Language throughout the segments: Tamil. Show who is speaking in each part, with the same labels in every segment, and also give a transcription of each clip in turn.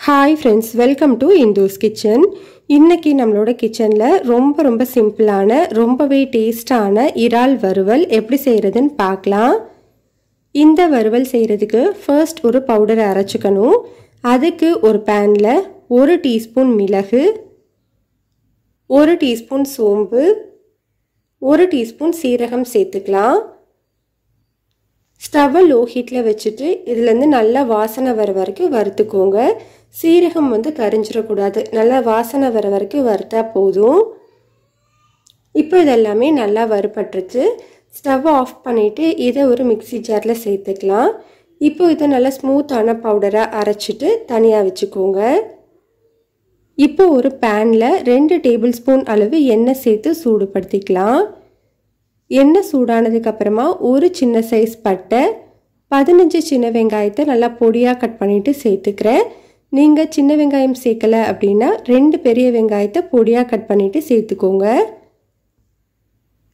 Speaker 1: Hi friends, welcome to Indhu's kitchen. இன்னைக்கு நம்மளோட கிச்சன்ல ரொம்ப சிம்பிளான ரொம்பவே டேஸ்டான இறால் வறுவல் எப்படி செய்யறதுன்னு பார்க்கலாம். இந்த வறுவல் செய்யறதுக்கு ஃபர்ஸ்ட் ஒரு பவுடரை அரைச்சுக்கணும். அதுக்கு ஒரு panல 1 டீஸ்பூன் மிளகு, 1 டீஸ்பூன் சோம்பு, 1 டீஸ்பூன் சீரகம் சேர்த்துக்கலாம். ஸ்டவ் லோ ஹீட்ல வச்சிட்டு இதுல இருந்து நல்ல வாசனை வர வரைக்கும் வறுத்துக்கோங்க. சீரகம் கரிஞ்சிரக்கூடாது. நல்லா வாசனை வர வரைக்கும் வறுத்தா போதும். இப்போ இதெல்லாமே நல்லா வறுபட்டுருச்சு. ஸ்டவ் ஆஃப் பண்ணிட்டு இதை ஒரு மிக்ஸி ஜார்ல சேர்த்துக்கலாம். இப்போ இதை நல்லா ஸ்மூத்தான பவுடரா அரைச்சிட்டு தனியா வச்சுக்கோங்க. இப்போ ஒரு பேன்ல 2 டேபிள் ஸ்பூன் அளவு எண்ணெய் சேர்த்து சூடுபடுத்திக்கலாம். எண்ணெய் சூடானதுக்கு அப்புறமா ஒரு சின்ன சைஸ் பட்டை, 15 சின்ன வெங்காயத்தை நல்லா பொடியா கட் பண்ணிட்டு சேர்த்துக்கிறேன். நீங்க சின்ன வெங்காயம் சேர்க்கல அப்படின்னா 2 பெரிய வெங்காயத்தை பொடியா கட் பண்ணிட்டு சேர்த்துக்கோங்க.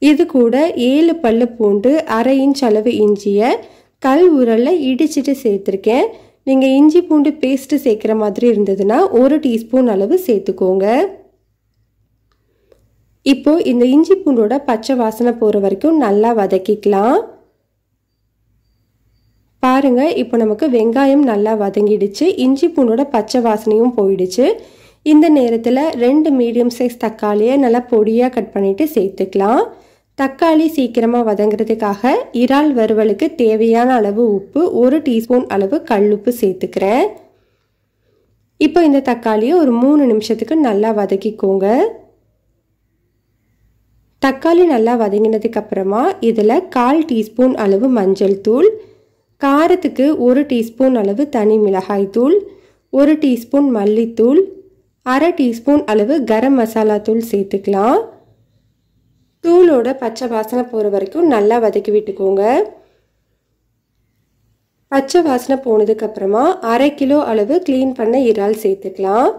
Speaker 1: இது கூட 7 பல்லு பூண்டு, 1/2 இன்ச் அளவு இஞ்சியை கல் உரல்ல இடிச்சிட்டு சேர்த்துருக்கேன். நீங்க இஞ்சி பூண்டு பேஸ்ட் சேர்க்கிற மாதிரி இருந்ததுன்னா 1 டீஸ்பூன் அளவு சேர்த்துக்கோங்க. இப்போ இந்த இஞ்சி பூண்டோட பச்சை வாசனை போற வரைக்கும் நல்லா வதக்கிக்கலாம். பாருங்க, இப்போ நமக்கு வெங்காயம் நல்லா வதங்கிடுச்சு. இஞ்சி பூண்டோட பச்சை வாசனையும் போயிடுச்சு. இந்த நேரத்தில் 2 மீடியம் சைஸ் தக்காளியை நல்லா பொடியாக கட் பண்ணிட்டு சேர்த்துக்கலாம். தக்காளி சீக்கிரமாக வதங்குறதுக்காக இறால் வறுவலுக்கு தேவையான அளவு உப்பு, 1 டீஸ்பூன் அளவு கல்லுப்பு சேர்த்துக்கிறேன். இப்போ இந்த தக்காளியை ஒரு 3 நிமிஷத்துக்கு நல்லா வதக்கிக்கோங்க. தக்காளி நல்லா வதங்கினதுக்கு அப்புறமா இதில் 1/4 டீஸ்பூன் அளவு மஞ்சள் தூள், காரத்துக்கு 1 டீஸ்பூன் அளவு தனி மிளகாய் தூள், 1 டீஸ்பூன் மல்லித்தூள், 1/2 டீஸ்பூன் அளவு கரம் மசாலா தூள் சேர்த்துக்கலாம். தூளோட பச்சை வாசனை போகிற வரைக்கும் நல்லா வதக்கி விட்டுக்கோங்க. பச்சை வாசனை போனதுக்கு அப்புறமா 1/2 கிலோ அளவு க்ளீன் பண்ண இறால் சேர்த்துக்கலாம்.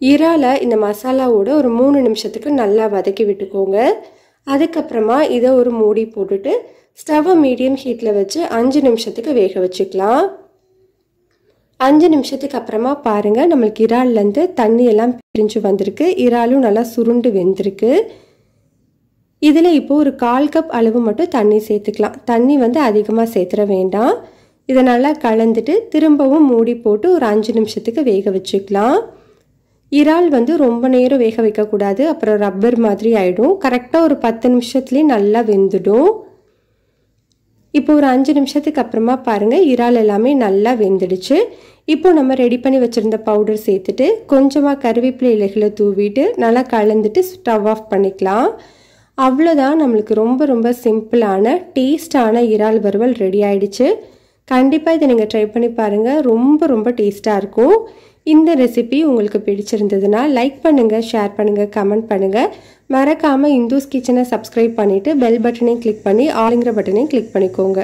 Speaker 1: இறாலை இந்த மசாலாவோட ஒரு 3 நிமிஷத்துக்கு நல்லா வதக்கி விட்டுக்கோங்க. அதுக்கப்புறமா இதை ஒரு மூடி போட்டுட்டு ஸ்டவ்வை மீடியம் ஹீட்டில் வச்சு 5 நிமிஷத்துக்கு வேக வச்சுக்கலாம். 5 நிமிஷத்துக்கு அப்புறமா பாருங்கள், நம்மளுக்கு இறால்லேருந்து தண்ணி எல்லாம் பிரிஞ்சு வந்திருக்கு. இறாலும் நல்லா சுருண்டு வெந்திருக்கு. இதில் இப்போ ஒரு 1/4 கப் அளவு மட்டும் தண்ணி சேர்த்துக்கலாம். தண்ணி அதிகமாக சேர்த்துற வேண்டாம். இதை நல்லா கலந்துட்டு திரும்பவும் மூடி போட்டு ஒரு 5 நிமிஷத்துக்கு வேக வச்சுக்கலாம். இறால் ரொம்ப நேரம் வேக வைக்கக்கூடாது, அப்புறம் ரப்பர் மாதிரி ஆகிடும். கரெக்டாக ஒரு 10 நிமிஷத்துலேயே நல்லா வெந்துடும். இப்போ ஒரு 5 நிமிஷத்துக்கு அப்புறமா பாருங்கள், இறால் எல்லாமே நல்லா வெந்துடுச்சு. இப்போ நம்ம ரெடி பண்ணி வச்சுருந்த பவுடர் சேர்த்துட்டு கொஞ்சமாக கருவேப்பிலை இலைகளை தூவிட்டு நல்லா கலந்துட்டு ஸ்டவ் ஆஃப் பண்ணிக்கலாம். அவ்வளோதான், நம்மளுக்கு ரொம்ப சிம்பிளான டேஸ்டான இறால் வறுவல் ரெடி ஆயிடுச்சு. கண்டிப்பாக இதை நீங்கள் ட்ரை பண்ணி பாருங்கள். ரொம்ப டேஸ்ட்டாக இருக்கும். இந்த ரெசிபி உங்களுக்கு பிடிச்சிருந்ததுன்னா லைக் பண்ணுங்கள், ஷேர் பண்ணுங்கள், கமெண்ட் பண்ணுங்கள். மறக்காமல் இந்துஸ் கிச்சனை சப்ஸ்கிரைப் பண்ணிவிட்டு பெல் பட்டனையும் கிளிக் பண்ணி ஆளுங்கிற பட்டனையும் கிளிக் பண்ணிக்கோங்க.